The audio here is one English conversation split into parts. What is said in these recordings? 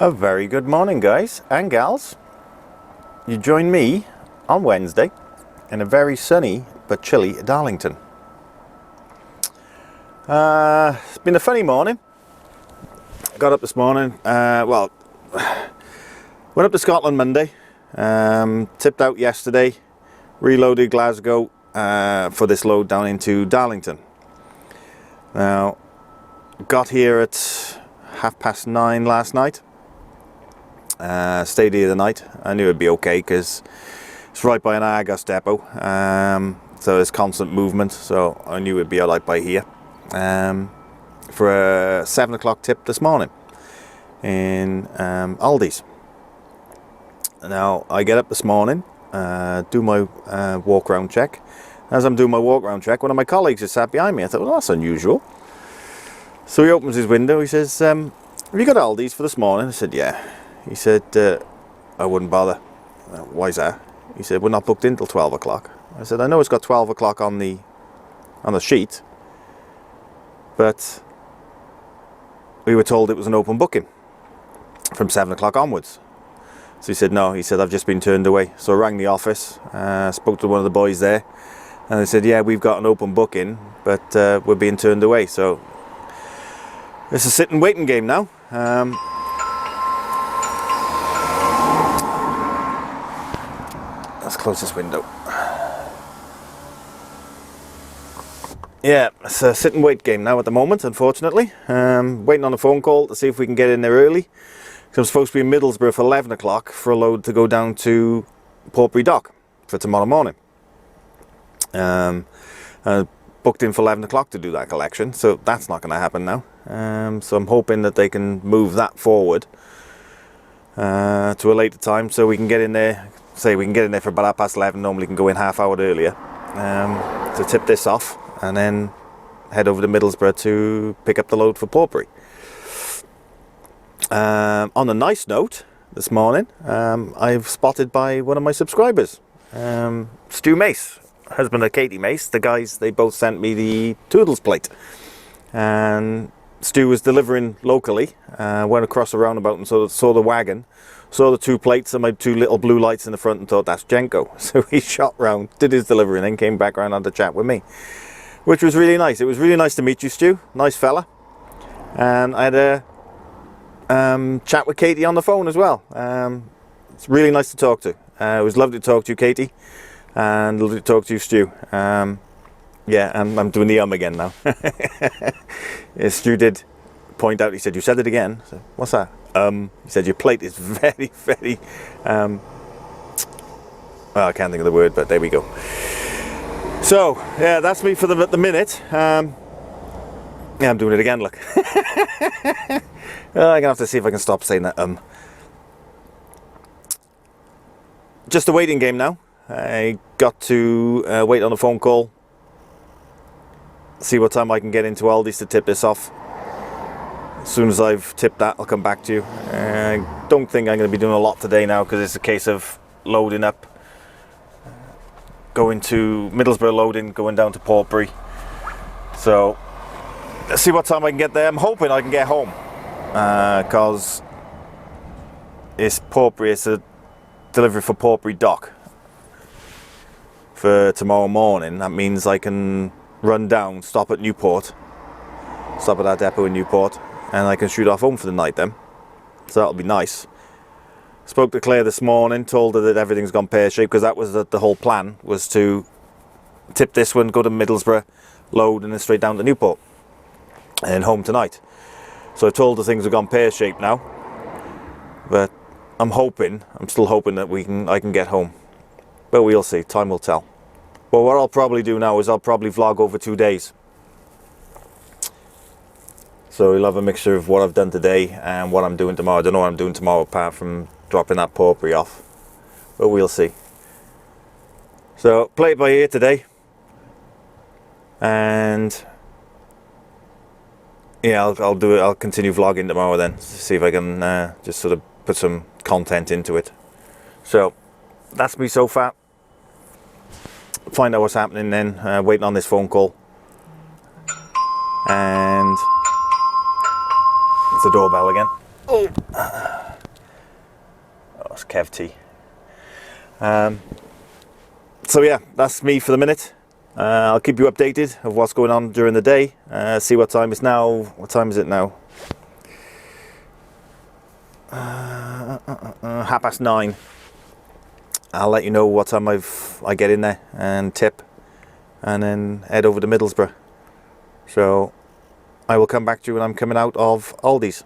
A very good morning, guys and gals. You join me on Wednesday in a very sunny but chilly Darlington. It's been a funny morning. Got up this morning, went up to Scotland Monday, tipped out yesterday, reloaded Glasgow for this load down into Darlington. Now, got here at 9:30 last night. Stayed here the night. I knew it'd be okay because it's right by an Argos depot, so there's constant movement, so I knew it'd be alright by here. For a 7 o'clock tip this morning in Aldi's. Now I get up this morning, do my walk round check. As I'm doing my walk round check, one of my colleagues is sat behind me. I thought, well, that's unusual. So he opens his window. He says, have you got Aldi's for this morning? I said, yeah. He said, I wouldn't bother. Why's that? He said, we're not booked in till 12 o'clock. I said, I know it's got 12 o'clock on the sheet, but we were told it was an open booking from 7 o'clock onwards. So he said, no. He said, I've just been turned away. So I rang the office, spoke to one of the boys there, and they said, yeah, we've got an open booking, but we're being turned away. So it's a sit and waiting game now. Let's close this window. Yeah, it's a sit and wait game now at the moment, unfortunately. Waiting on a phone call to see if we can get in there early. So I'm supposed to be in Middlesbrough for 11 o'clock for a load to go down to Portbury Dock for tomorrow morning. Booked in for 11 o'clock to do that collection, so that's not going to happen now. So I'm hoping that they can move that forward to a later time so we can get in there. Say we can get in there for about 11:30. Normally can go in half hour earlier to tip this off and then head over to Middlesbrough to pick up the load for Portbury. On a nice note, this morning I've spotted by one of my subscribers, Stu Mace, husband of Katie Mace. The guys, they both sent me the Toodles plate, and Stu was delivering locally. Went across the roundabout and saw the wagon, saw the two plates and my two little blue lights in the front and thought, that's Jenko. So he shot round, did his delivery, and then came back round on to chat with me, which was really nice. It was really nice to meet you, Stu. Nice fella. And I had a chat with Katie on the phone as well. It's really nice to talk to. It was lovely to talk to you, Katie, and lovely to talk to you, Stu. Yeah, and I'm doing the again now. Stu did point out, he said, you said it again. I said, what's that? He said, your plate is very, very, well, I can't think of the word, but there we go. So, yeah, that's me for the minute. Yeah, I'm doing it again, look. I'm gonna have to see if I can stop saying that. Just a waiting game now. I got to wait on a phone call, see what time I can get into Aldi's to tip this off. As soon as I've tipped that, I'll come back to you. I don't think I'm going to be doing a lot today now because it's a case of loading up, going to Middlesbrough, loading, going down to Portbury. So let's see what time I can get there. I'm hoping I can get home because it's Portbury. It's a delivery for Portbury Dock for tomorrow morning. That means I can run down, stop at Newport, stop at that depot in Newport, and I can shoot off home for the night then. So that'll be nice. Spoke to Claire this morning, told her that everything's gone pear-shaped, because that was the whole plan, was to tip this one, go to Middlesbrough, load, and then straight down to Newport, and home tonight. So I told her things have gone pear-shaped now, but I'm still hoping that I can get home. But we'll see, time will tell. Well, what I'll probably do now is I'll probably vlog over 2 days. So we'll have a mixture of what I've done today and what I'm doing tomorrow. I don't know what I'm doing tomorrow apart from dropping that Portbury off, but we'll see. So play it by ear today, and yeah, I'll do it. I'll continue vlogging tomorrow then, see if I can just sort of put some content into it. So that's me so far. Find out what's happening then. Waiting on this phone call, and it's the doorbell again. Oh. Kev T. So yeah, that's me for the minute. I'll keep you updated of what's going on during the day. See what time it's now. What time is it now? 9:30. I'll let you know what time I get in there and tip, and then head over to Middlesbrough. So I will come back to you when I'm coming out of Aldi's.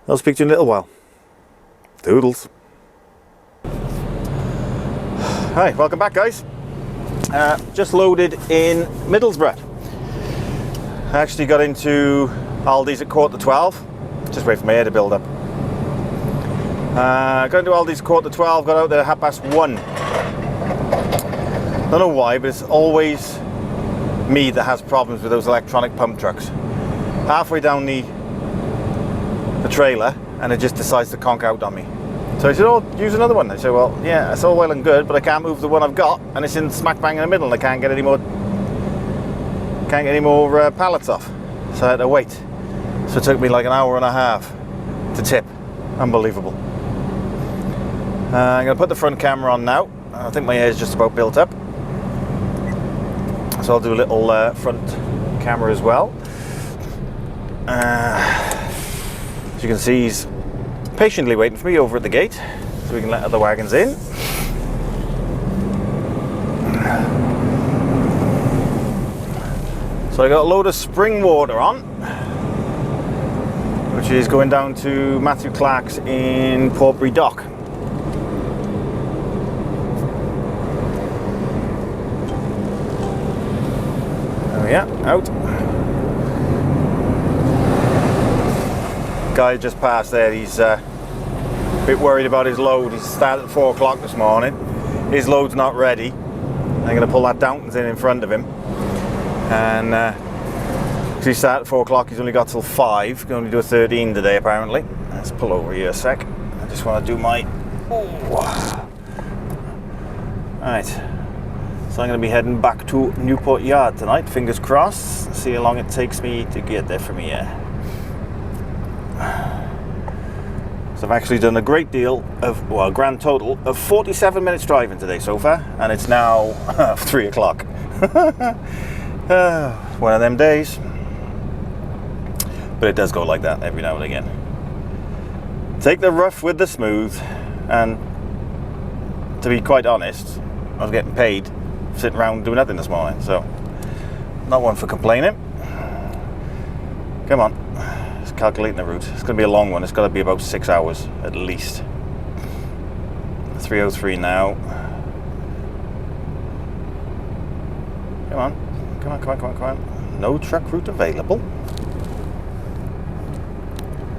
I'll speak to you in a little while. Doodles. Hi, welcome back, guys. Just loaded in Middlesbrough. I actually got into Aldi's at 11:45. Just wait for my hair to build up. Got into Aldi's 11:45, got out there at 1:30. Don't know why, but it's always me that has problems with those electronic pump trucks. Halfway down the trailer, and it just decides to conk out on me. So I said, oh, use another one. I said, well, yeah, it's all well and good, but I can't move the one I've got, and it's in smack bang in the middle, and I can't get any more pallets off. So I had to wait. So it took me like an hour and a half to tip. Unbelievable. I'm going to put the front camera on now. I think my hair is just about built up. So I'll do a little front camera as well. As you can see, he's patiently waiting for me over at the gate so we can let other wagons in. So I got a load of spring water on, which is going down to Matthew Clark's in Portbury Dock. There we are, out. Guy just passed there, he's a bit worried about his load. He started at 4 o'clock this morning. His load's not ready. I'm going to pull that Downtons in front of him. And because he started at 4 o'clock, he's only got till 5. Going to do a 13 today apparently. Let's pull over here a sec. I just want to do my... Alright. So I'm going to be heading back to Newport Yard tonight. Fingers crossed. See how long it takes me to get there from here. So I've actually done a great deal of, well, a grand total of 47 minutes driving today so far, and it's now 3 o'clock. One of them days. But it does go like that every now and again. Take the rough with the smooth, and to be quite honest, I was getting paid sitting around doing nothing this morning, so not one for complaining. Come on. Calculating the route. It's going to be a long one. It's got to be about 6 hours at least. 3:03 now. Come on. Come on, come on, come on, come on. No truck route available.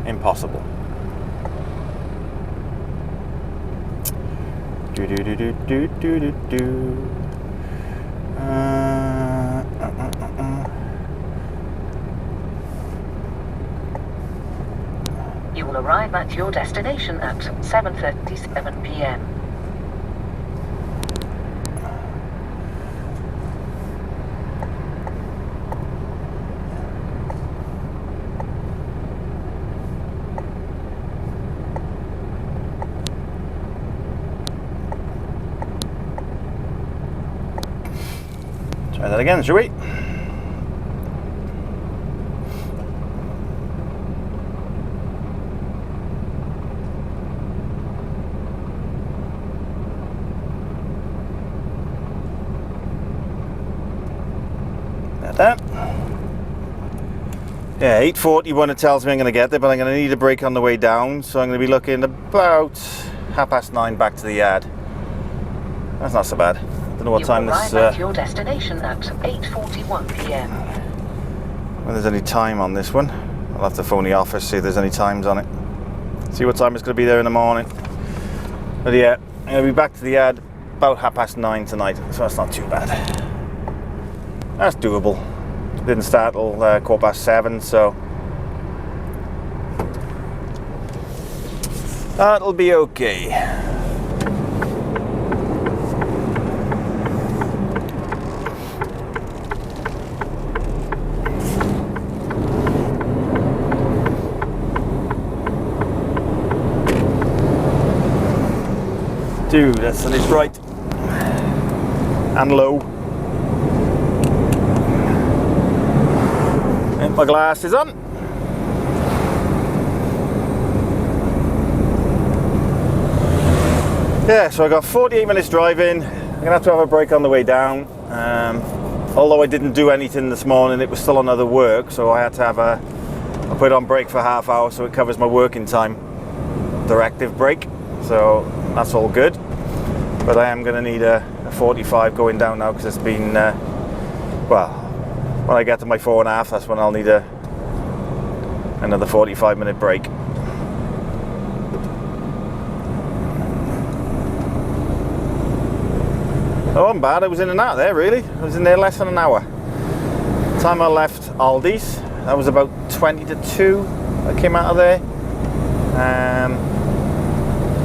Impossible. Do do do do do do do do. You will arrive at your destination at 7:37 p.m. Try that again, shall we? That. Yeah, 8:41 it tells me I'm going to get there, but I'm going to need a break on the way down, so I'm going to be looking about 9:30 back to the yard. That's not so bad. I don't know what time this... You arrive at your destination at 8:41 p.m. When there's any time on this one. I'll have to phone the office, see if there's any times on it. See what time it's going to be there in the morning. But yeah, I'm going to be back to the yard about 9:30 tonight, so that's not too bad. That's doable. Didn't start till 7:15, so that'll be okay. Dude, that sun is bright and low. And my glasses on. Yeah, so I got 48 minutes driving. I'm gonna have to have a break on the way down. Although I didn't do anything this morning, it was still on other work, so I had to have I put it on break for half hour so it covers my working time. Directive break, so that's all good. But I am gonna need a 45 going down now because it's been, well, when I get to my 4.5, that's when I'll need another 45-minute break. Oh, I'm bad. I was in and out there, really. I was in there less than an hour. Time I left Aldi's, that was about 20 to 2. I came out of there.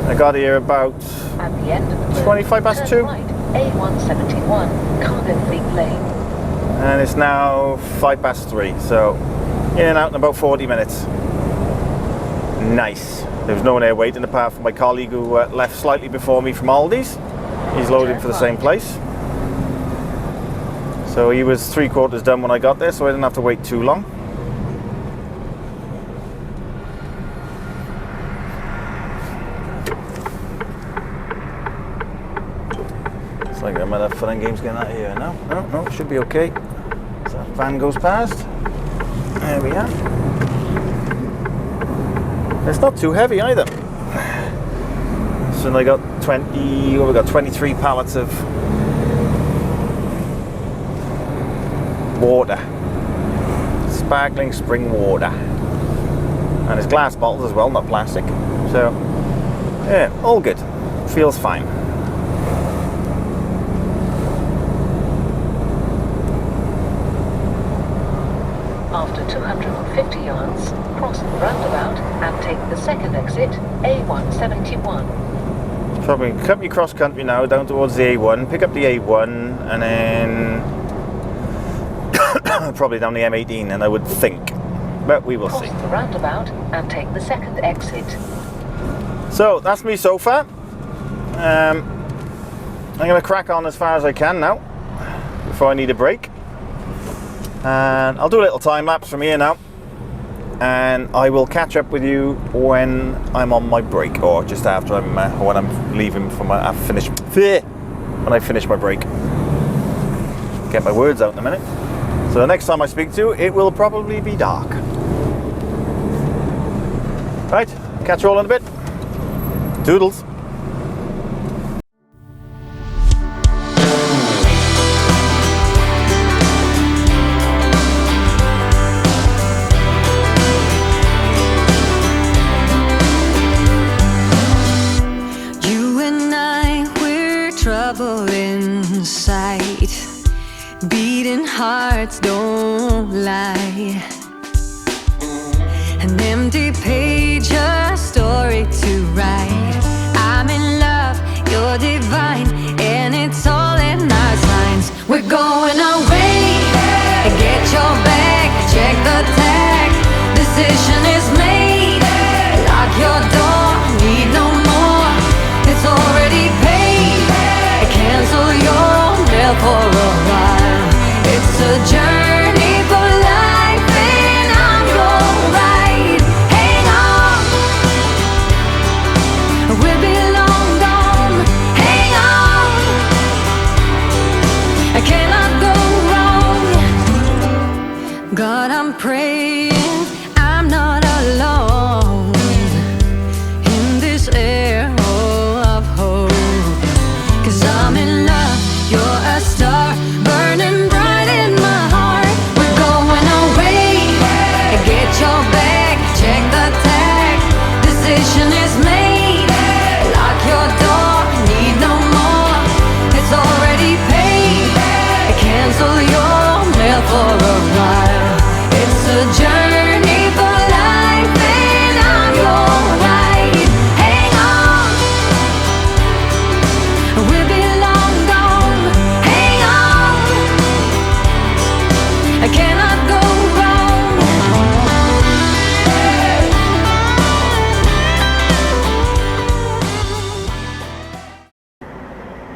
I got here about At the end of the 25 past 2. Right, A171, Cardiff Fleet Lane. And it's now 5 past 3. So in and out in about 40 minutes. Nice. There was no one there waiting apart from my colleague who left slightly before me from Aldi's. He's loading for the same place. So he was 3/4 done when I got there, so I didn't have to wait too long. It's like I'm at fun and games getting out of here now. No, should be okay. So that van goes past. There we are. It's not too heavy either. So I got 23 pallets of water, sparkling spring water, and it's glass bottles as well, not plastic. So yeah, all good, feels fine. After 250 yards, cross the roundabout and take the second exit, A171. Probably cut me cross country now down towards the A1, pick up the A1, and then probably down the M18, and I would think, but we will see. Cross the roundabout and take the second exit. So that's me so far. I'm going to crack on as far as I can now before I need a break, and I'll do a little time lapse from here now, and I will catch up with you when I'm on my break, or just after when I'm leaving from when I finish my break. Get my words out in a minute. So the next time I speak to you, it will probably be dark. Right, catch you all in a bit. Toodles. Trouble inside, beating hearts don't lie. An empty page, a story to write. I'm in love, you're divine, and it's all in our signs. We're going away, get your bag, check the tag. Decision is made, lock your door, need no more. It's already paid. Cancel your mail for a while. It's a journey for life, and I'm your ride. Hang on, we'll be long gone. Hang on, I cannot go wrong. God, I'm praying I'm not alone in this air of hope. 'Cause I'm in love, you're a star.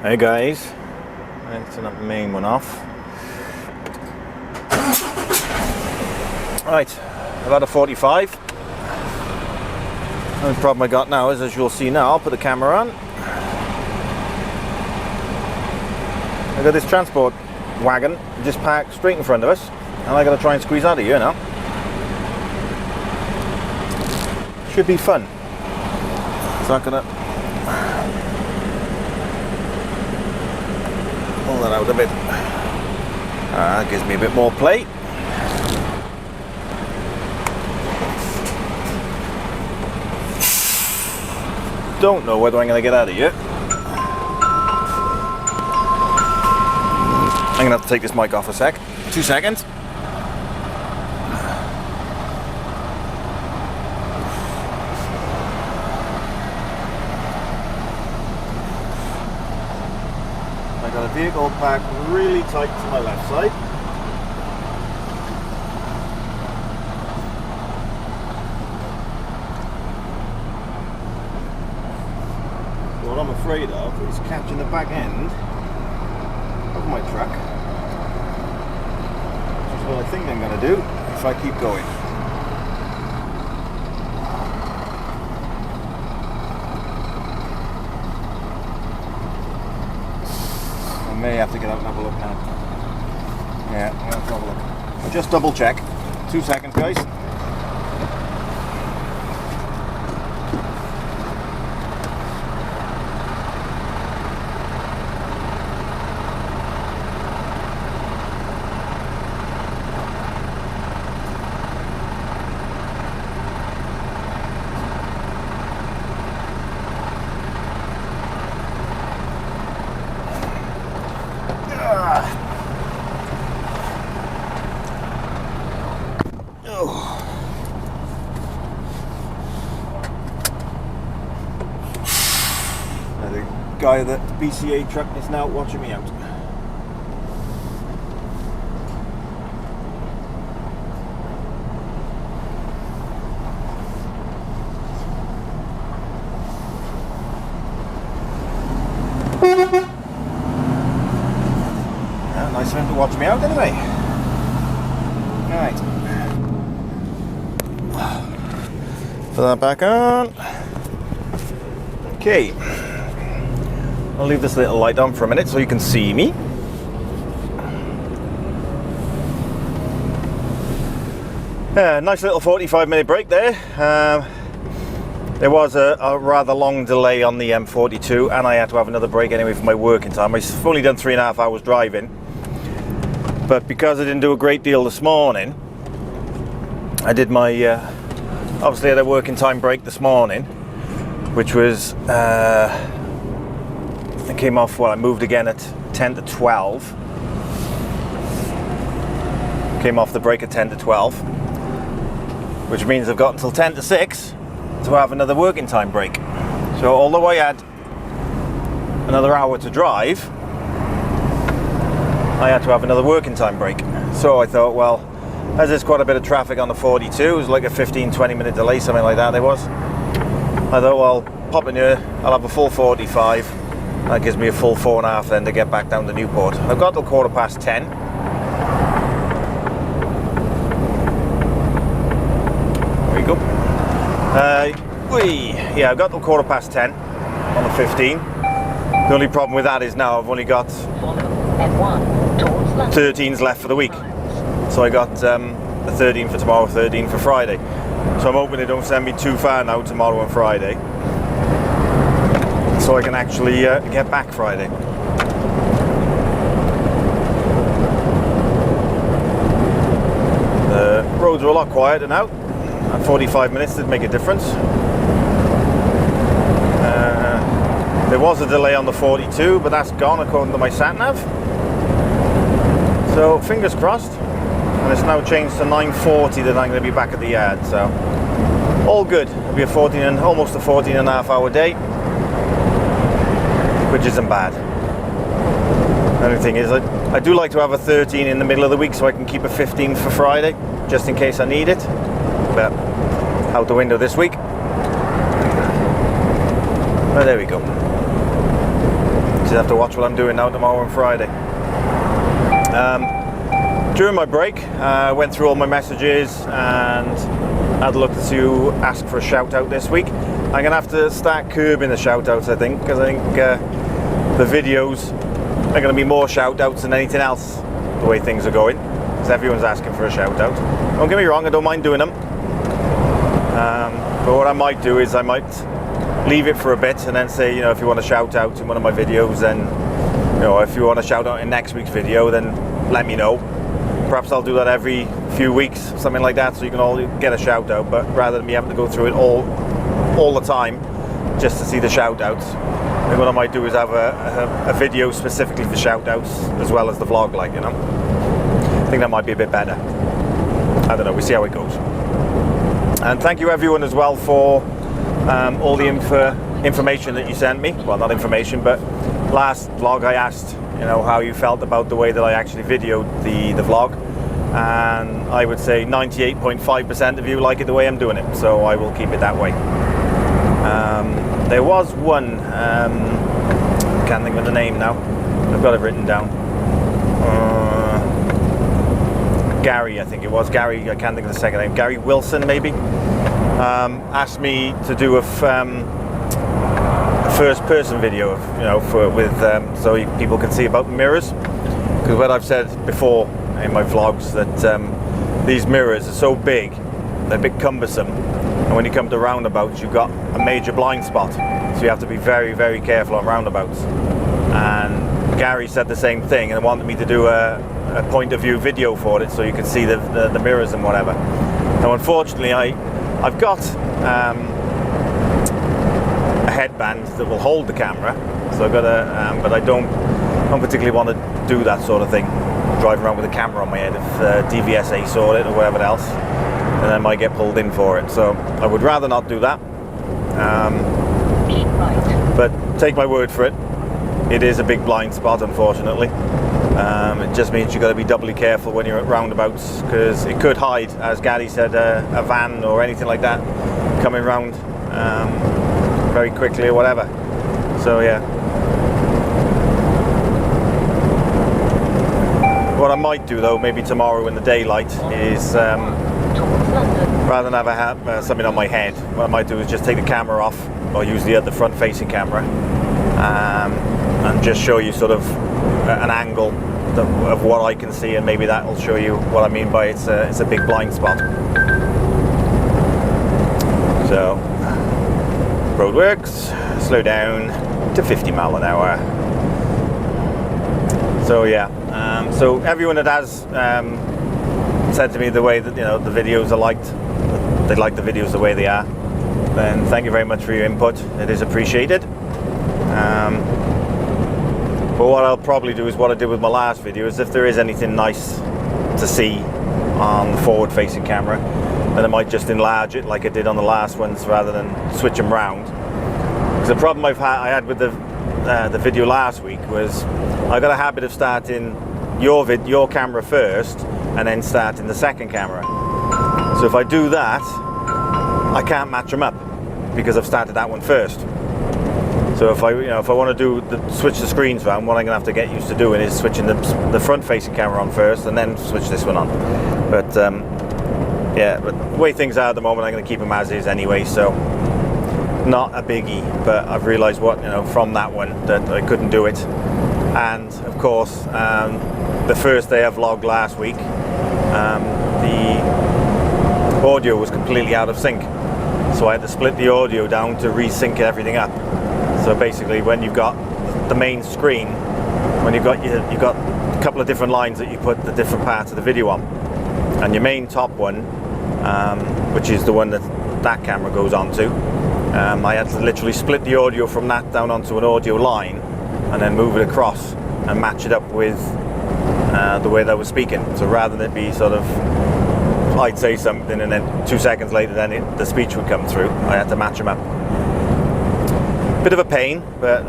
Hey guys, let's turn that main one off. Right, I've had a 45. The only problem I got now is, as you'll see now, I'll put the camera on. I've got this transport wagon just parked straight in front of us, and I got to try and squeeze out of here now. Should be fun. It's not gonna pull that out a bit. That gives me a bit more play. Don't know whether I'm going to get out of here. I'm going to have to take this mic off a sec. 2 seconds. I got a vehicle parked really tight to my left side. What I'm afraid of is catching the back end of my truck, which is what I think I'm going to do if I keep going. I may have to get out and have a look now. Yeah, I'm going to have a look. I'll just double check. 2 seconds, guys. The guy at the BCA truck is now watching me out. Yeah, nice of him to watch me out anyway. Alright. Put that back on. Okay. I'll leave this little light on for a minute so you can see me. Nice little 45-minute break there. There was a rather long delay on the M42, and I had to have another break anyway for my working time. I've only done 3.5 hours driving, but because I didn't do a great deal this morning, I did my obviously I had a working time break this morning, which was I came off, well, I moved again at 10 to 12. Came off the break at 10 to 12, which means I've got until 10 to 6 to have another working time break. So although I had another hour to drive, I had to have another working time break. So I thought, well, as there's quite a bit of traffic on the 42, it was like a 15-20 minute delay, something like that there was. I thought, well, pop in here, I'll have a full 45. That gives me a full 4.5 then to get back down to Newport. I've got till 10:15. There we go. Yeah, I've got till 10:15 on the 15. The only problem with that is now I've only got 13s left for the week. So I got a 13 for tomorrow, 13 for Friday. So I'm hoping they don't send me too far now tomorrow and Friday, so I can actually get back Friday. The roads are a lot quieter now. At 45 minutes did make a difference. There was a delay on the 42, but that's gone according to my sat-nav. So fingers crossed. And it's now changed to 9:40 that I'm going to be back at the yard. So all good. It'll be almost a 14.5 hour day, which isn't bad. The only thing is, I do like to have a 13 in the middle of the week so I can keep a 15 for Friday, just in case I need it. But out the window this week. But there we go. Just have to watch what I'm doing now tomorrow and Friday. During my break, I went through all my messages and had a look to see who asked for a shout out this week. I'm gonna have to start curbing the shout outs, I think, because I think the videos are gonna be more shout outs than anything else, the way things are going, because everyone's asking for a shout out. Don't get me wrong, I don't mind doing them. But what I might do is I might leave it for a bit and then say, you know, if you want to shout out in one of my videos, then, you know, if you want to shout out in next week's video, then let me know. Perhaps I'll do that every few weeks, something like that, so you can all get a shout out. But rather than me having to go through it all the time just to see the shout outs, I think what I might do is have a video specifically for shout outs as well as the vlog, like, you know. I think that might be a bit better. I don't know, we'll see how it goes. And thank you everyone as well for all the information that you sent me. Well, not information, but last vlog I asked, you know, how you felt about the way that I actually videoed the vlog, and I would say 98.5% of you like it the way I'm doing it, so I will keep it that way. There was one, can't think of the name now, I've got it written down. Gary, I think it was. Gary, I can't think of the second name. Gary Wilson, maybe, asked me to do a first-person video, of, you know, so people can see about the mirrors. Because what I've said before in my vlogs, that these mirrors are so big, they're a bit cumbersome, and when you come to roundabouts, you've got a major blind spot. So you have to be very, very careful on roundabouts. And Gary said the same thing and wanted me to do a point of view video for it so you could see the mirrors and whatever. Now unfortunately I've got a headband that will hold the camera, so I've got but I don't particularly want to do that sort of thing, drive around with a camera on my head. If DVSA saw it or whatever else, and I might get pulled in for it, so I would rather not do that. Keep right. But take my word for it, it is a big blind spot, unfortunately. It just means you've got to be doubly careful when you're at roundabouts, because it could hide, as Gary said, a van or anything like that coming round very quickly or whatever. So yeah. What I might do though, maybe tomorrow in the daylight, is rather than have something on my head, what I might do is just take the camera off, or use the front-facing camera, and just show you sort of an angle of what I can see, and maybe that will show you what I mean by it's a big blind spot. So, roadworks, slow down to 50 mile an hour. So yeah, so everyone that has said to me the way that, you know, the videos are liked, they like the videos the way they are, then thank you very much for your input. It is appreciated. But what I'll probably do is what I did with my last video, is if there is anything nice to see on the forward-facing camera, then I might just enlarge it like I did on the last ones rather than switch them round. Because the problem I had with the video last week was I got a habit of starting your camera first and then starting the second camera. So if I do that, I can't match them up because I've started that one first. So if I want to switch the screens around, what I'm going to have to get used to doing is switching the front-facing camera on first and then switch this one on. But yeah, but the way things are at the moment, I'm going to keep them as is anyway. So not a biggie. But I've realised from that one that I couldn't do it. And of course, the first day I vlogged last week, the audio was completely out of sync. So I had to split the audio down to resync everything up. So basically, when you've got the main screen, when you've got a couple of different lines that you put the different parts of the video on, and your main top one, which is the one that camera goes onto, I had to literally split the audio from that down onto an audio line, and then move it across and match it up with the way that I was speaking. So rather than it be sort of, I'd say something and then 2 seconds later then the speech would come through, I had to match them up. Bit of a pain, but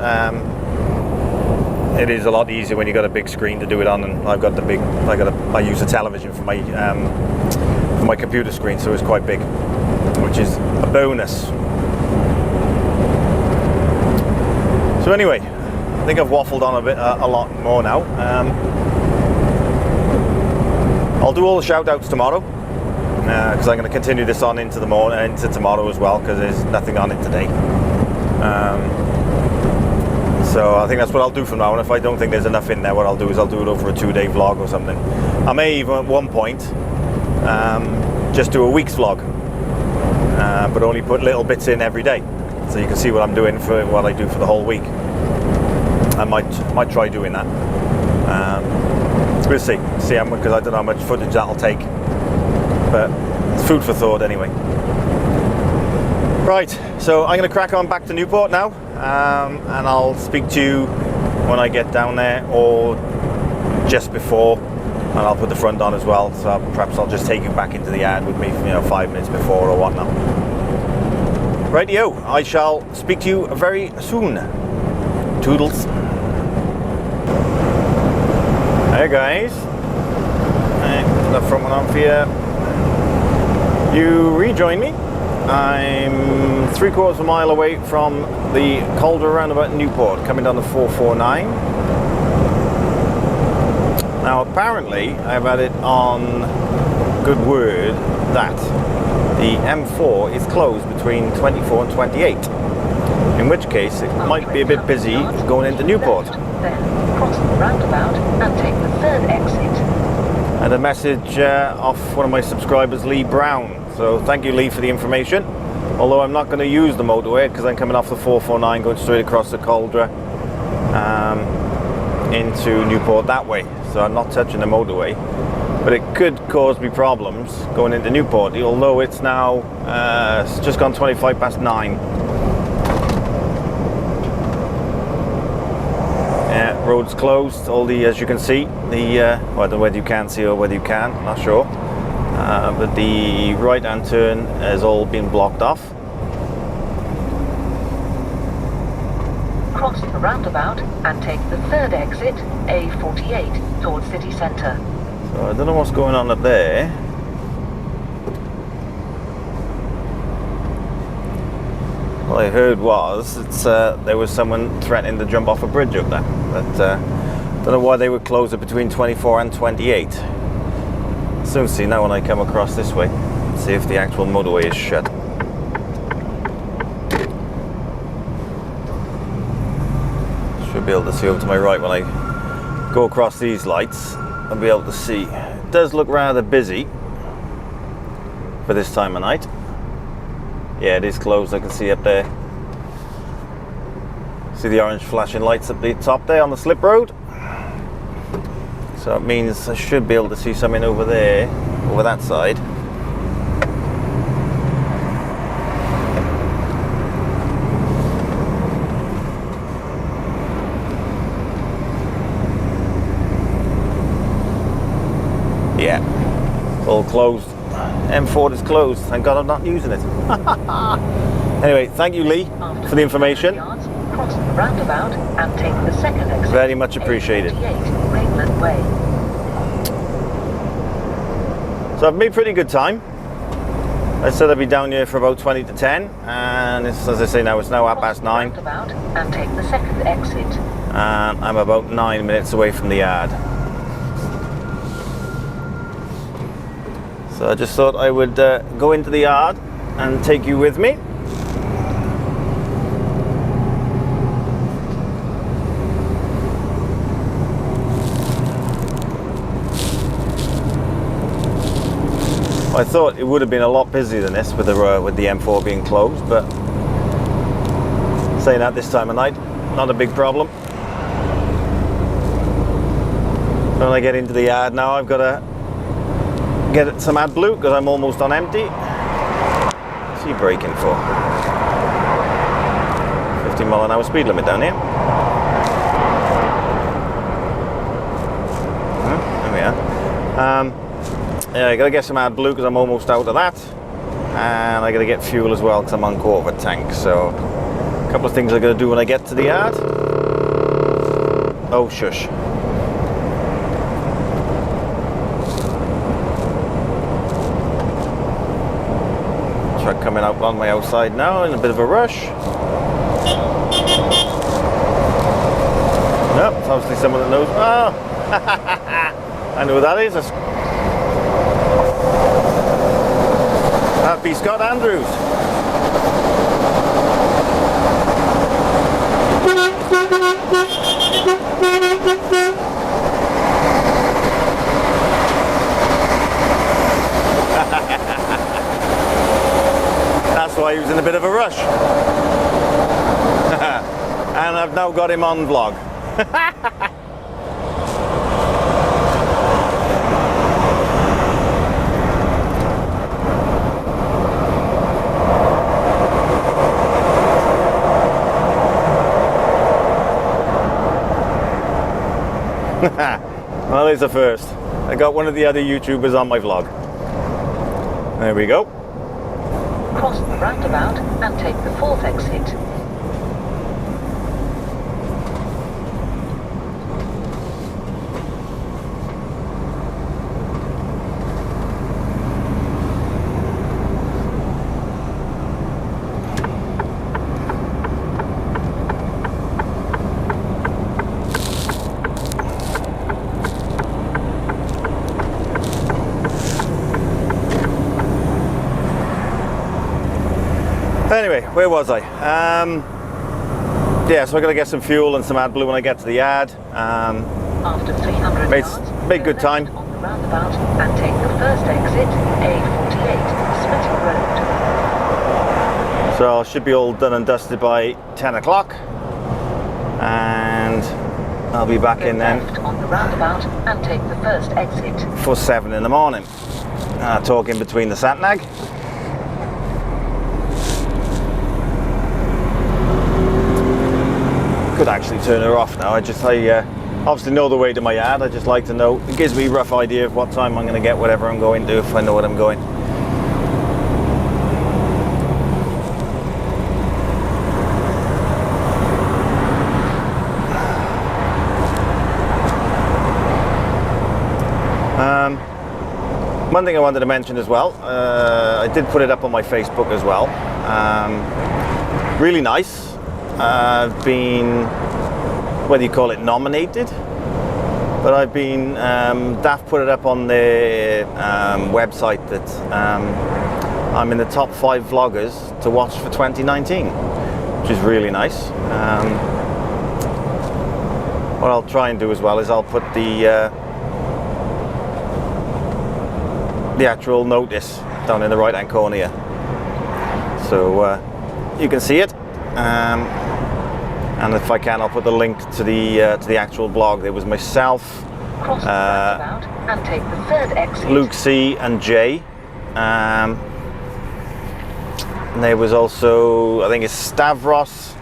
it is a lot easier when you've got a big screen to do it on, and I've got I use a television for my computer screen, so it's quite big, which is a bonus. So anyway, think I've waffled on a lot more now. I'll do all the shout outs tomorrow, because I'm going to continue this on into the morning, into tomorrow as well, because there's nothing on it today. So I think that's what I'll do from now on. If I don't think there's enough in there, what I'll do is I'll do it over a 2-day vlog or something. I may even at one point just do a week's vlog, but only put little bits in every day, so you can see what I'm doing for what I do for the whole week. I might try doing that. We'll see because I don't know how much footage that'll take, but it's food for thought anyway. Right, so I'm going to crack on back to Newport now, and I'll speak to you when I get down there or just before, and I'll put the front on as well, so perhaps I'll just take you back into the yard with me, 5 minutes before or whatnot. Rightio, I shall speak to you very soon. Toodles. Hey guys, the front one on for you. You rejoin me. I'm 3/4 of a mile away from the Calder roundabout in Newport, coming down the 449. Now apparently I've had it on good word that the M4 is closed between 24 and 28, in which case it might be a bit busy going into Newport. Then cross the roundabout and take the 3rd exit. And a message off one of my subscribers, Lee Brown. So thank you, Lee, for the information. Although I'm not going to use the motorway because I'm coming off the 449 going straight across the Caldera into Newport that way. So I'm not touching the motorway. But it could cause me problems going into Newport, although it's now it's just gone 25 past 9. Yeah, road's closed. All the, as you can see, the well, I don't know whether you can see or whether you can, not sure. But the right-hand turn has all been blocked off. Cross the roundabout and take the 3rd exit, A48, towards city centre. So I don't know what's going on up there. What I heard was there was someone threatening to jump off a bridge up there. But don't know why they would close it between 24 and 28. Soon see now when I come across this way. See if the actual motorway is shut. Should be able to see over to my right when I go across these lights. I'll be able to see. It does look rather busy for this time of night. Yeah, it is closed. I can see up there. See the orange flashing lights at the top there on the slip road. So it means I should be able to see something over there, over that side. Yeah, it's all closed. M4 is closed. Thank God I'm not using it. Anyway, thank you, Lee, for the information. Cross the roundabout and take the 2nd exit. Very much appreciated. Rainland Way. So I've made pretty good time. I said I'd be down here for about 20 to 10, and it's, as I say now, it's now at past 9. Roundabout and take the 2nd exit. And I'm about 9 minutes away from the yard. So I just thought I would go into the yard and take you with me. I thought it would have been a lot busier than this with the M4 being closed, but saying that this time of night, not a big problem. When I get into the yard now, I've got to get some AdBlue because I'm almost on empty. What's he braking for? 50-mile-an-hour speed limit down here. There we are. Yeah, I gotta get some AdBlue because I'm almost out of that, and I gotta get fuel as well because I'm on quarter of a tank. So a couple of things I gotta do when I get to the yard. Oh shush. Truck coming out on my outside now in a bit of a rush. It's obviously someone that knows. Oh, I know who that is. That'd be Scott Andrews. That's why he was in a bit of a rush. And I've now got him on vlog. Well, there's a first. I got one of the other YouTubers on my vlog. There we go. Cross the roundabout and take the 4th exit. Anyway, where was I? Yeah, so I got to get some fuel and some AdBlue when I get to the ad. After 300 Made- yards, made good go time. left on the roundabout and take the 1st exit, A48, Smitting Road. So I should be all done and dusted by 10 o'clock. And I'll be back Go in then left on the roundabout and take the 1st exit. for 7 in the morning. Talking between the sat-nav. Could actually turn her off now. I obviously know the way to my yard. I just like to know. It gives me a rough idea of what time I'm going to get whatever I'm going to if I know what I'm going. One thing I wanted to mention as well, I did put it up on my Facebook as well. Really nice. I've been, whether you call it nominated, but I've been, DAF put it up on their website that I'm in the top 5 vloggers to watch for 2019, which is really nice. What I'll try and do as well is I'll put the actual notice down in the right hand corner here, so you can see it. And if I can, I'll put the link to the actual blog. There was myself, Cross the roundabout and take the 3rd exit. Luke C and Jay. And there was also, I think it's Stavros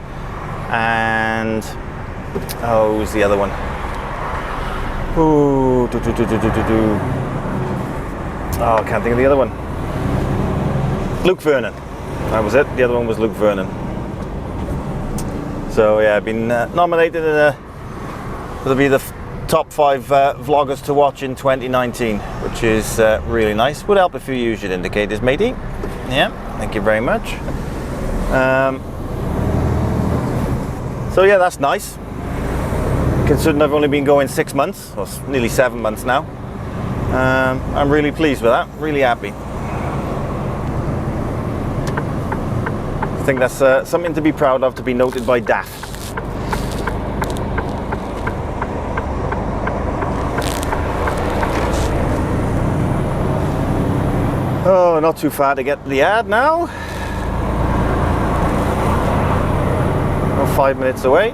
and who's the other one? Ooh, Oh, I can't think of the other one. Luke Vernon. That was it. The other one was Luke Vernon. So yeah, I've been nominated in to be the top 5 vloggers to watch in 2019, which is really nice. Would help if you use your indicators, matey. Yeah, thank you very much. So yeah, that's nice. Considering I've only been going 6 months, or nearly 7 months now. I'm really pleased with that, really happy. I think that's something to be proud of, to be noted by DAF. Oh, not too far to get to the ad now. About 5 minutes away.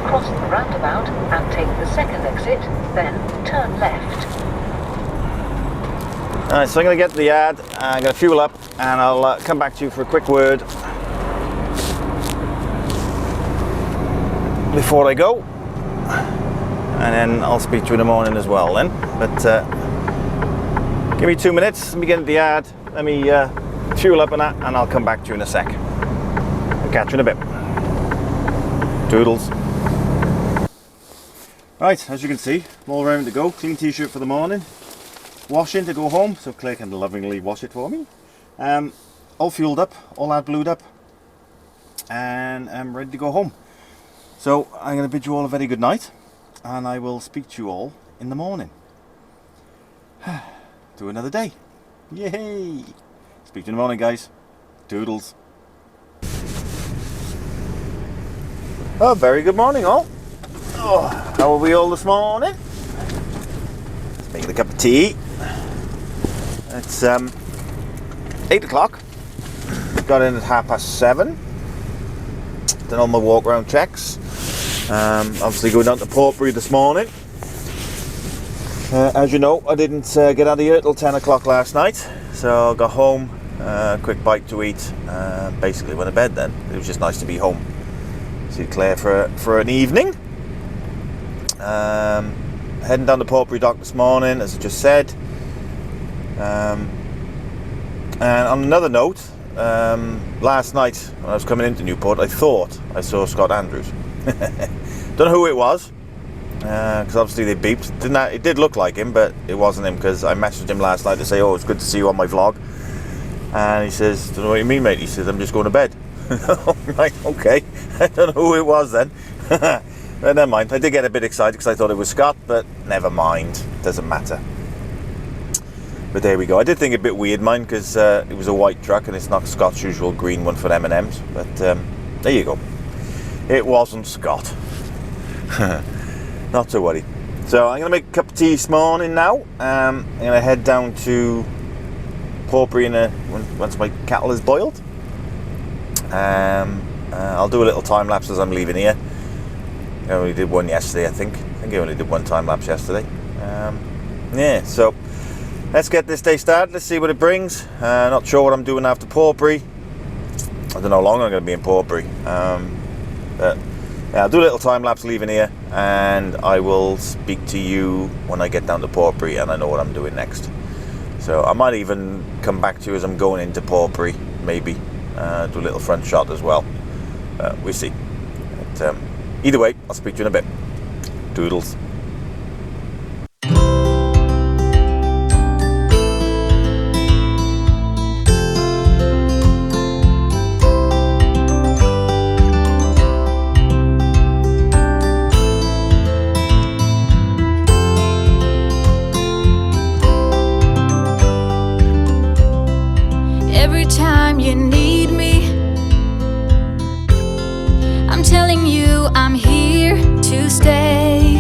Cross the roundabout and take the 2nd exit, then turn left. Alright, so I'm going to get to the ad, I'm going to fuel up, and I'll come back to you for a quick word before I go, and then I'll speak to you in the morning as well then. But give me 2 minutes, let me get to the ad, let me fuel up and that, and I'll come back to you in a sec. I'll catch you in a bit. Toodles. Right, as you can see, I'm all round to go. Clean t-shirt for the morning. Washing to go home, so Claire can lovingly wash it for me. All fueled up, all AdBlued up, and I'm ready to go home. So I'm going to bid you all a very good night, and I will speak to you all in the morning. To another day. Yay! Speak to you in the morning, guys. Toodles. Oh, very good morning, all. Oh, how are we all this morning? Let's make a cup of tea. It's 8 o'clock. Got in at 7:30. Done all my walk around checks. Obviously going down to Portbury this morning. As you know, I didn't get out of here till 10 o'clock last night, so I got home, quick bite to eat, basically went to bed then. It was just nice to be home. See Claire for an evening. Heading down to Portbury Dock this morning, as I just said. And on another note, last night when I was coming into Newport, I thought I saw Scott Andrews. Don't know who it was, because obviously they beeped. It did look like him, but it wasn't him, because I messaged him last night to say, oh, it's good to see you on my vlog. And he says, don't know what you mean, mate. He says, I'm just going to bed. Right, okay. I don't know who it was then. But never mind. I did get a bit excited because I thought it was Scott, but never mind. Doesn't matter. But there we go. I did think a bit weird, mine, because it was a white truck and it's not Scott's usual green one for M&M's. But there you go. It wasn't Scott. Not to worry. So I'm going to make a cup of tea this morning now. I'm going to head down to Portbury once my kettle is boiled. I'll do a little time lapse as I'm leaving here. I only did one yesterday, I think. I think I only did one time lapse yesterday. Yeah, so let's get this day started. Let's see what it brings. Not sure what I'm doing after Portbury. I don't know how long I'm going to be in Portbury. But yeah, I'll do a little time lapse leaving here, and I will speak to you when I get down to Portbury and I know what I'm doing next. So I might even come back to you as I'm going into Portbury, maybe. Do a little front shot as well. We'll see. But, either way, I'll speak to you in a bit. Doodles. Every time you need me, I'm telling you I'm here to stay.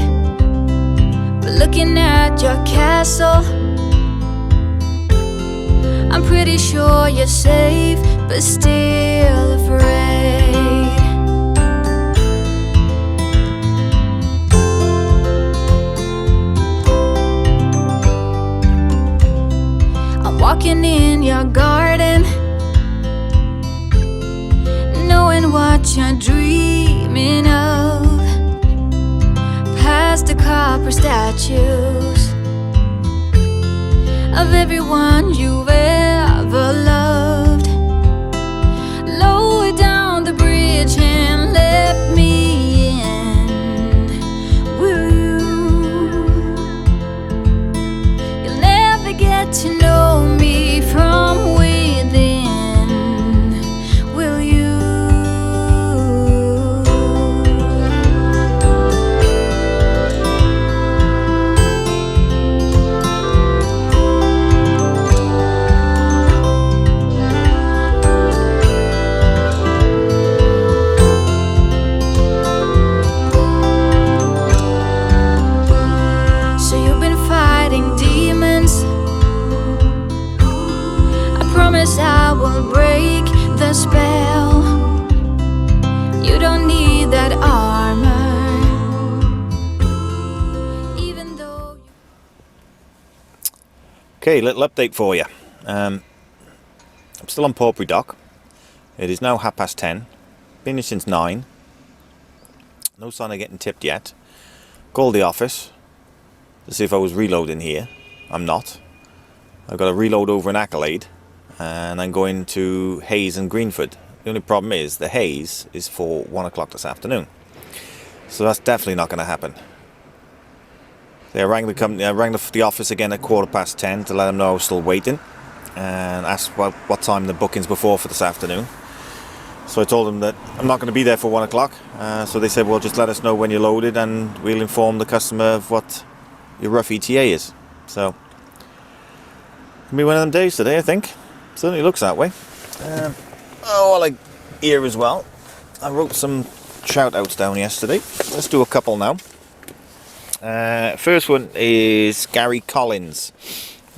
But looking at your castle, I'm pretty sure you're safe, but still afraid. I'm walking in your garden, knowing what you're dreaming of, past the copper statues of everyone you've ever loved. Lower down the bridge and let me in, will you? You'll never get to know me from within, will you? So you've been fighting demons. I promise I will break the spell. You don't need that armor, even though Okay, little update for you. I'm still on Portbury Dock. It is now 10:30. Been here since 9. No sign of getting tipped yet. Called the office to see if I was reloading here. I'm not. I've got to reload over in Accolade, and I'm going to Hayes and Greenford. The only problem is the Hayes is for 1 o'clock this afternoon, so that's definitely not going to happen. I rang the company. I rang the office again at 10:15 to let them know I was still waiting, and asked what time the bookings were for this afternoon. So I told them that I'm not going to be there for 1 o'clock. So they said, well, just let us know when you're loaded and we'll inform the customer of what your rough ETA is. So it'll be one of them days today, I think. Certainly looks that way. While I'm here as well, I wrote some shout outs down yesterday. Let's do a couple now. First one is Gary Collins.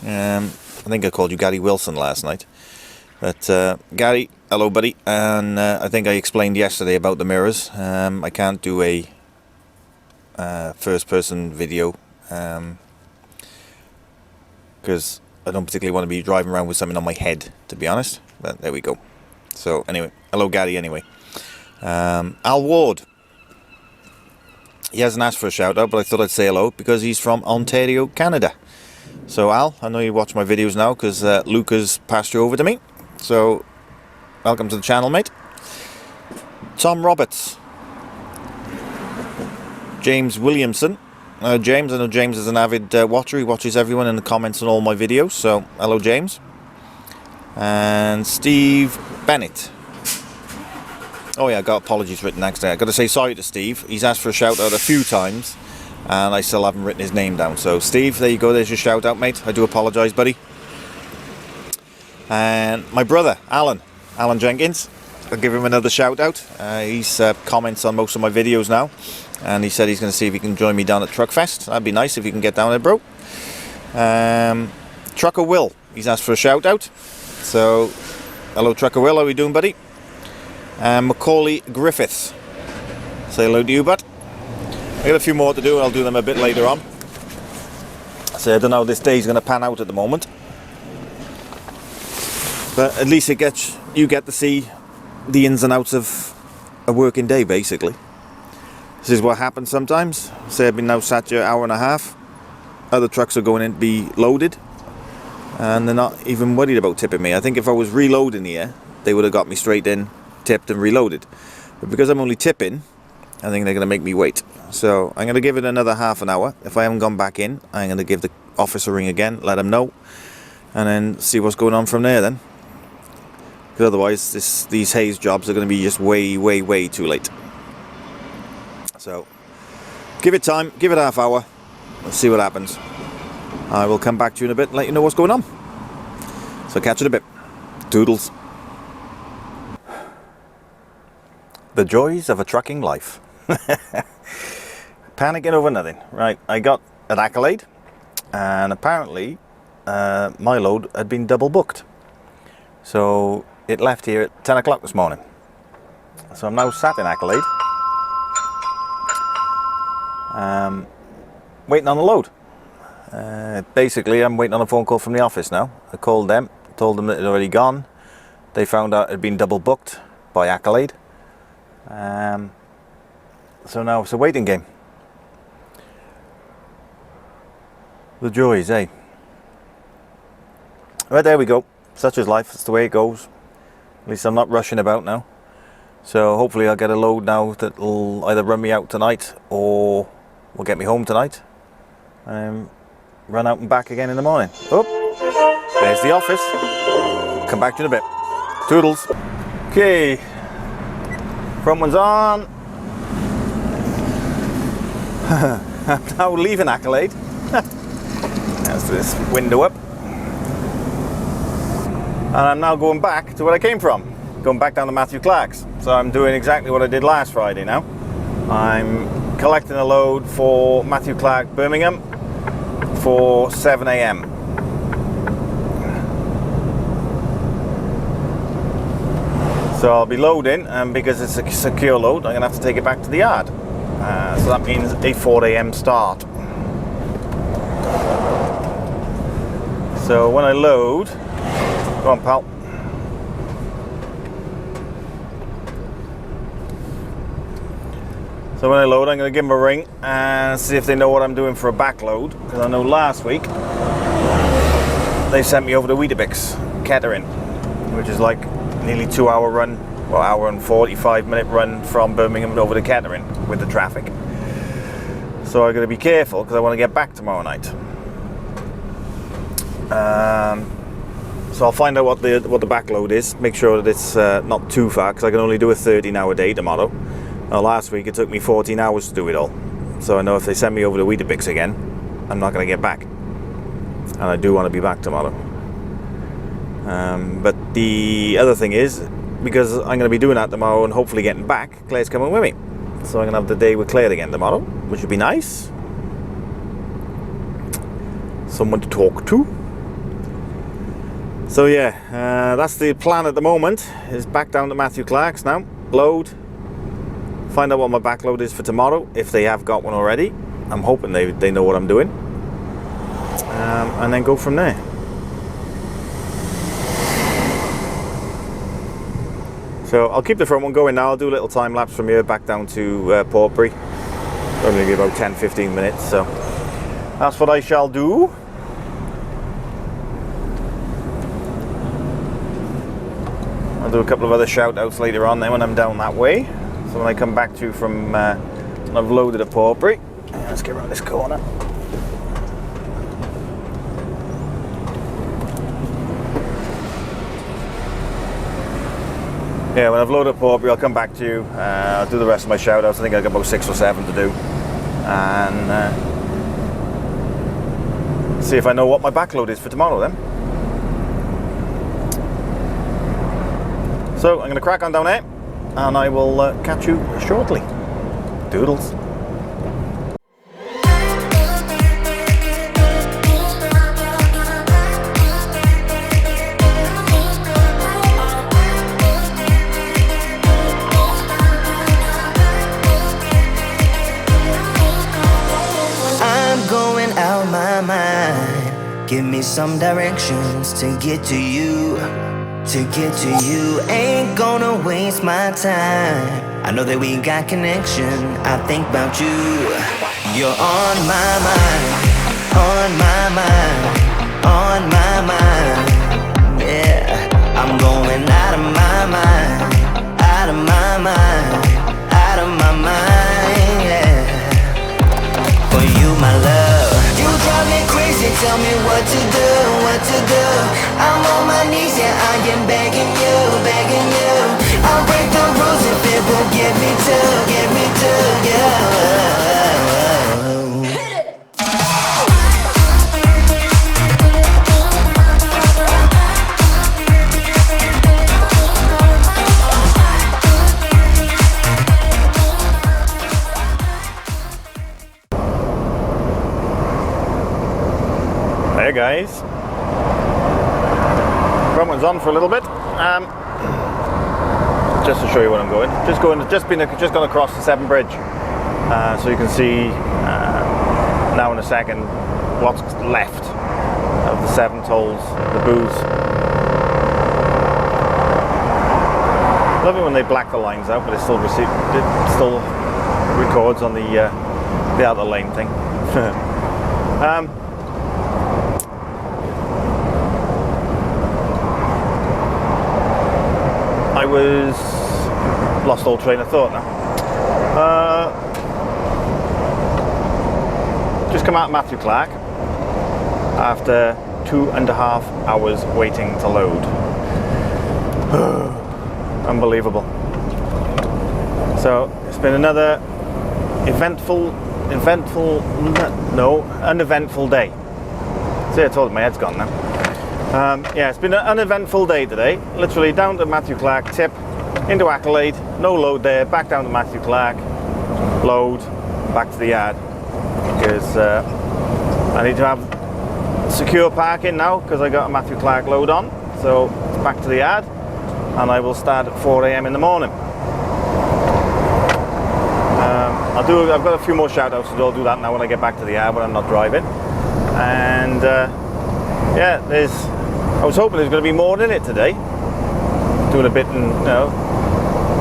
I think I called you Gary Wilson last night. But Gary, hello buddy. And I think I explained yesterday about the mirrors. I can't do a first person video because I don't particularly want to be driving around with something on my head, to be honest. But there we go. So anyway, hello Gary anyway. Al Ward. He hasn't asked for a shout out, but I thought I'd say hello because he's from Ontario, Canada. So Al, I know you watch my videos now because Luke has passed you over to me. So welcome to the channel, mate. Tom Roberts. James Williamson. James, I know James is an avid watcher. He watches everyone in the comments on all my videos. So hello James. And Steve Bennett. Oh yeah, I got apologies written next day. I got to say sorry to Steve. He's asked for a shout out a few times and I still haven't written his name down. So Steve, there you go, there's your shout out, mate. I do apologise, buddy. And my brother, Alan Jenkins, I'll give him another shout out. He's comments on most of my videos now and he said he's going to see if he can join me down at Truckfest. That'd be nice if you can get down there, bro. Trucker Will, he's asked for a shout out. So hello Trucker Will, how are we doing, buddy? And Macaulay Griffiths, say hello to you, bud. I got a few more to do and I'll do them a bit later on. So I don't know how this day's going to pan out at the moment, but at least you get to see the ins and outs of a working day, basically. This is what happens sometimes. Say I've been now sat here an hour and a half, other trucks are going in to be loaded and they're not even worried about tipping me. I think if I was reloading here they would have got me straight in, tipped and reloaded, but because I'm only tipping, I think they're going to make me wait. So I'm going to give it another half an hour. If I haven't gone back in, I'm going to give the office a ring again, let them know, and then see what's going on from there then, because otherwise these haze jobs are going to be just way too late. So give it time, give it half hour, let's see what happens. I will come back to you in a bit and let you know what's going on. So catch you in a bit. Toodles. The joys of a trucking life. Panicking over nothing. Right, I got an Accolade and apparently my load had been double booked. So it left here at 10 o'clock this morning. So I'm now sat in Accolade waiting on the load. Basically I'm waiting on a phone call from the office now. I called them, told them that it had already gone. They found out it had been double booked by Accolade. So now it's a waiting game. The joys, eh? Right, there we go. Such is life, that's the way it goes. At least I'm not rushing about now. So hopefully I'll get a load now that will either run me out tonight or will get me home tonight. Run out and back again in the morning. Oh, there's the office. Come back to you in a bit. Toodles. Okay. Front one's on. I'm now leaving Accolade. That's this window up. And I'm now going back to where I came from. Going back down to Matthew Clark's. So I'm doing exactly what I did last Friday now. I'm collecting a load for Matthew Clark Birmingham for 7 AM. So I'll be loading, and because it's a secure load, I'm going to have to take it back to the yard. So that means a 4 AM start. So when I load, go on pal. So when I load, I'm going to give them a ring and see if they know what I'm doing for a back load. Because I know last week, they sent me over to Weetabix, Kettering, which is like nearly 2 hour run, well, hour and 45-minute run from Birmingham over to Kettering with the traffic. So I've got to be careful because I want to get back tomorrow night. So I'll find out what the back load is, make sure that it's not too far, because I can only do a 13-hour day tomorrow. Last week it took me 14 hours to do it all. So I know if they send me over to Weetabix again, I'm not going to get back. And I do want to be back tomorrow. But the other thing is, because I'm going to be doing that tomorrow and hopefully getting back, Claire's coming with me. So I'm going to have the day with Claire again tomorrow, which would be nice. Someone to talk to. So yeah, that's the plan at the moment, is back down to Matthew Clark's now, load, find out what my backload is for tomorrow, if they have got one already. I'm hoping they know what I'm doing. And then go from there. So I'll keep the front one going now. I'll do a little time lapse from here back down to Portbury. Only be about 10-15 minutes, so that's what I shall do. I'll do a couple of other shout outs later on then when I'm down that way. So when I come back to from when I've loaded at Portbury. Let's get around this corner. Yeah, when I've loaded up Portbury, I'll come back to you. I'll do the rest of my shout outs. I think I've got about 6 or 7 to do. And see if I know what my backload is for tomorrow then. So I'm going to crack on down there, and I will catch you shortly. Doodles. I'm going out my mind. Give me some directions to get to you. To get to you, ain't gonna waste my time. I know that we got connection, I think about you. You're on my mind, on my mind, on my mind. Yeah, I'm going out of my mind, out of my mind, out of my mind, yeah. For you, my love, you drive me crazy, tell me what to do, what to do. I'm on my knees, yeah, I am begging you, begging you. I'll break the rules if it will get me to, yeah. Hey guys, front one's on for a little bit. Just to show you where I'm going. Just gone across the Severn Bridge, so you can see now in a second what's left of the Severn tolls, the booths. Love it when they black the lines out, but it still records on the outer lane thing. I was lost all train of thought now. Just come out of Matthew Clark after 2.5 hours waiting to load. Unbelievable. So it's been another uneventful day. See, I told you my head's gone now. Yeah, it's been an uneventful day today. Literally down to Matthew Clark, tip, into Accolade, no load there, back down to Matthew Clark, load, back to the yard. Because I need to have secure parking now because I got a Matthew Clark load on. So it's back to the yard, and I will start at 4 AM in the morning. I've got a few more shout outs to do. I'll do that now when I get back to the yard when I'm not driving. And yeah, I was hoping there's going to be more in it today. Doing a bit and, you know,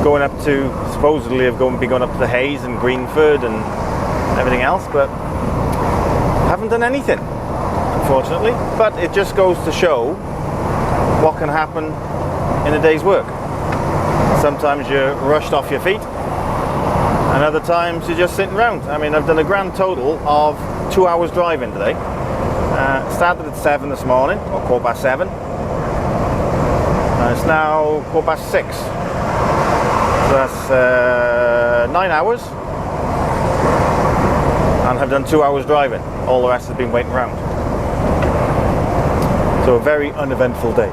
going up to, supposedly I've been going up to the Hayes and Greenford and everything else, but haven't done anything, unfortunately. But it just goes to show what can happen in a day's work. Sometimes you're rushed off your feet, and other times you're just sitting around. I mean, I've done a grand total of 2 hours driving today. Started at 7 this morning, or 7:15, It's now 6:15. So that's 9 hours. And I've done 2 hours driving. All the rest has been waiting around. So a very uneventful day.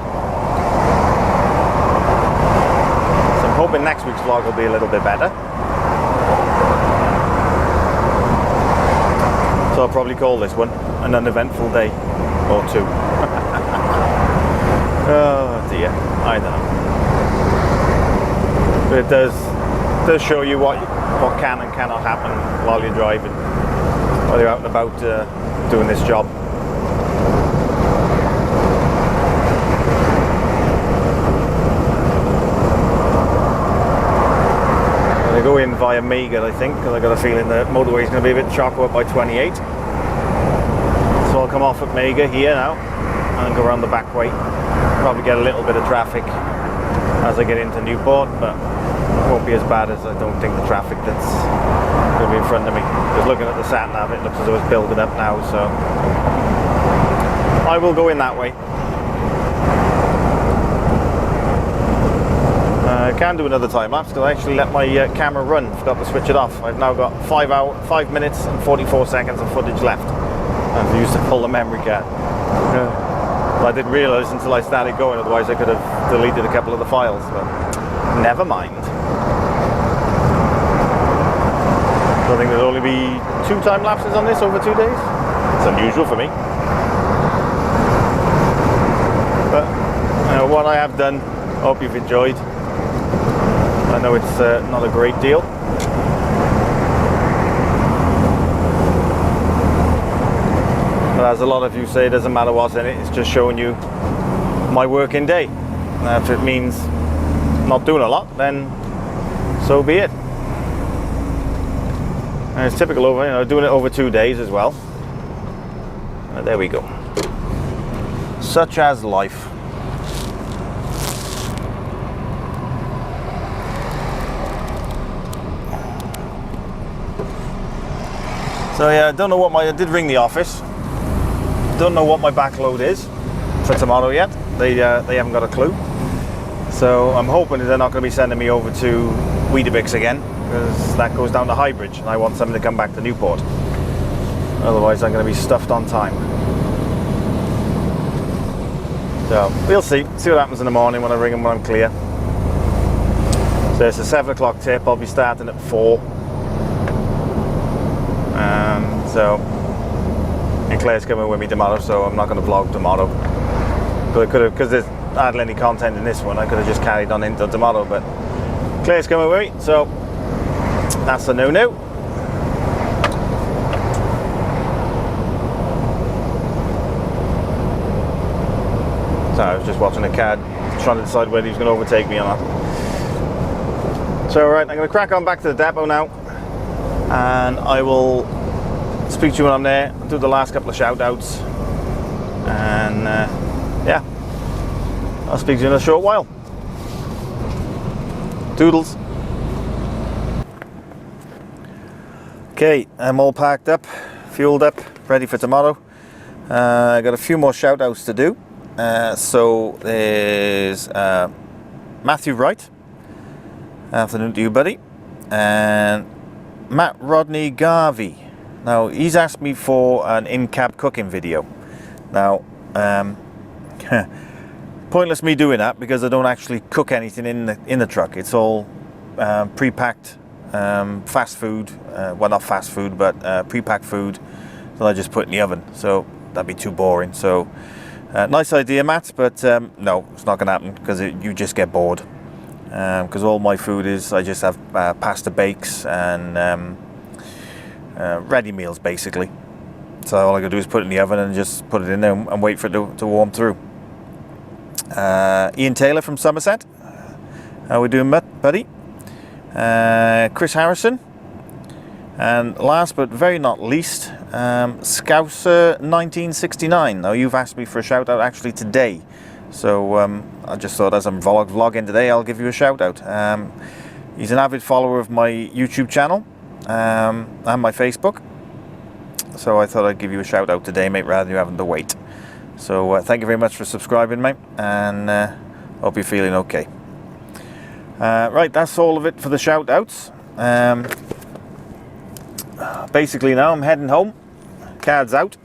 So I'm hoping next week's vlog will be a little bit better. So I'll probably call this one an uneventful day or two. Oh dear, I don't know. But it does show you what can and cannot happen while you're driving, while you're out and about doing this job. I'm going to go in via Meagher, I think, because I got a feeling the motorway is going to be a bit chock-up by 28. So I'll come off at Meagher here now and go around the back way. Probably get a little bit of traffic as I get into Newport, but it won't be as bad as I don't think the traffic that's going to be in front of me. Just looking at the sat nav, it looks as though it's building up now, so I will go in that way. I can do another time lapse because I actually let my camera run. Forgot to switch it off. I've now got 5 minutes and 44 seconds of footage left. I've used to pull the memory card. I didn't realise until I started going, otherwise I could have deleted a couple of the files, but never mind. So I think there'll only be 2 time lapses on this over 2 days. It's unusual for me. But what I have done, I hope you've enjoyed. I know it's not a great deal. But as a lot of you say, it doesn't matter what's in it, it's just showing you my working day. Now, if it means not doing a lot, then so be it. And it's typical over, doing it over 2 days as well. There we go. Such as life. So yeah, I don't know I did ring the office. Don't know what my backload is for tomorrow yet. They haven't got a clue. So I'm hoping they're not going to be sending me over to Weetabix again, because that goes down to Highbridge and I want something to come back to Newport. Otherwise I'm going to be stuffed on time. So we'll see what happens in the morning when I ring them when I'm clear. So it's a 7 o'clock tip. I'll be starting at 4. And Claire's coming with me tomorrow, so I'm not going to vlog tomorrow. But I could have, because there's hardly any content in this one, I could have just carried on into tomorrow. But Claire's coming with me, so that's a no-no. So I was just watching a cad, trying to decide whether he was going to overtake me or not. So right, I'm going to crack on back to the depot now, and I will speak to you when I'm there. I'll do the last couple of shout outs, and yeah, I'll speak to you in a short while. Toodles. Okay, I'm all packed up, fueled up, ready for tomorrow. I got a few more shout outs to do. So there's Matthew Wright, afternoon to you, buddy, and Matt Rodney Garvey. Now he's asked me for an in-cab cooking video. Now pointless me doing that because I don't actually cook anything in the truck. It's all pre-packed fast food, well, not fast food, but pre-packed food that I just put in the oven, so that'd be too boring. So nice idea, Matt, but no, it's not gonna happen because you just get bored, because all my food is, I just have pasta bakes and ready meals basically. So all I gotta do is put it in the oven and just put it in there and wait for it to warm through. Ian Taylor from Somerset, how we doing, buddy? Chris Harrison, and last but very not least, Scouser 1969. Now you've asked me for a shout out actually today, so I just thought as I'm vlogging today, I'll give you a shout out. He's an avid follower of my YouTube channel and my Facebook, so I thought I'd give you a shout out today, mate, rather than you having to wait. So thank you very much for subscribing, mate, and Hope you're feeling okay. Right, that's all of it for the shout outs. Basically now I'm heading home. Cards out.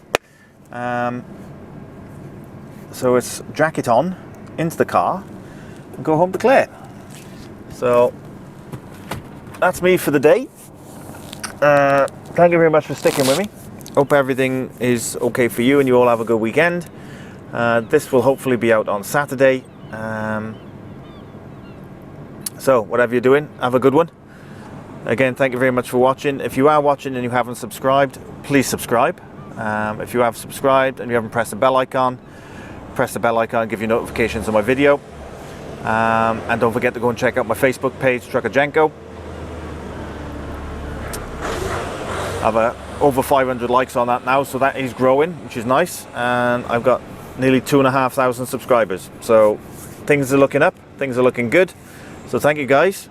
So it's jacket on, into the car, and go home to Clare. So that's me for the day. Thank you very much for sticking with me. Hope everything is okay for you and you all have a good weekend. This will hopefully be out on Saturday. So whatever you're doing, have a good one. Again, thank you very much for watching. If you are watching and you haven't subscribed, please subscribe. If you have subscribed and you haven't pressed the bell icon, press the bell icon, give you notifications on my video. And don't forget to go and check out my Facebook page, Truckerjenko. I have over 500 likes on that now, so that is growing, which is nice. And I've got nearly 2,500 subscribers. So things are looking up, things are looking good. So thank you guys.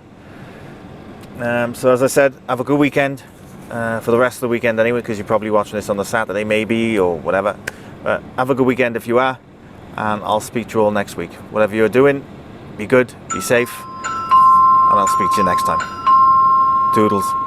So as I said, have a good weekend for the rest of the weekend anyway, because you're probably watching this on the Saturday maybe or whatever. But have a good weekend if you are, and I'll speak to you all next week. Whatever you're doing, be good, be safe, and I'll speak to you next time. Toodles.